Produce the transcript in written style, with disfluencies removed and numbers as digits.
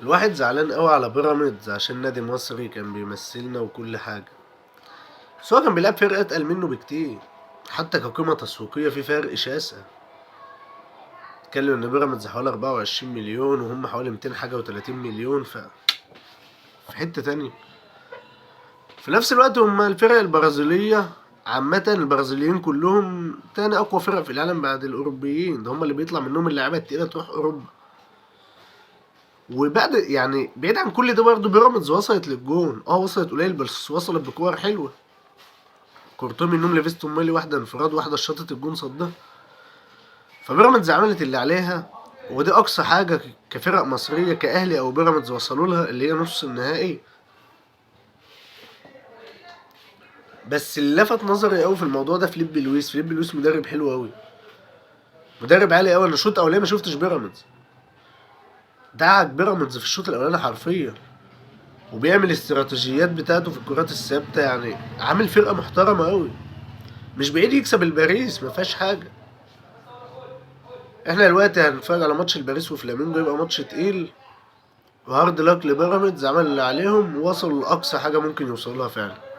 الواحد زعلان قوي على بيراميدز عشان نادي مصري كان بيمثلنا وكل حاجة، بس هو كان بيلعب فرقة أتقل منه بكتير. حتى كقيمة تسويقية في فرق شاسع. اتكلم إن بيراميدز حوالي 24 مليون وهم حوالي 200 حاجة وتلاتين مليون، في حتة تانية. في نفس الوقت هما الفرق البرازيلية عامة، البرازيليين كلهم تاني أقوى فرق في العالم بعد الأوروبيين، ده هما اللي بيطلع منهم اللعيبة التقيلة تروح أوروبا. وبعد يعني بعيد عن كل ده برضه بيراميدز وصلت للجون، وصلت قليل بس وصلت بكور حلوة. كورتين منهم لفيستو مالي، واحدة انفراد واحدة شاطت الجون صدها. فبيراميدز عملت اللي عليها، ودي أقصى حاجة كفرق مصرية كأهلي أو بيراميدز وصلوا لها، اللي هي نص النهائي. بس اللي لفت نظري قوي في الموضوع ده فليب لويس مدرب حلو قوي، مدرب عالي قوي. انا الشوط الاولاني ما شفتش بيراميدز، دعك بيراميدز في الشوط الاولاني حرفيا، وبيعمل استراتيجيات بتاعته في الكرات الثابته، يعني عامل فرقه محترمه قوي. مش بعيد يكسب الباريس، ما فيهاش حاجه. احنا دلوقتي هنتفرج على ماتش الباريس وفلامينجو، يبقى ماتش تقيل. وهارد لك لبيراميدز، عمل اللي عليهم ووصلوا لاقصى حاجه ممكن يوصلوا لها فعلا.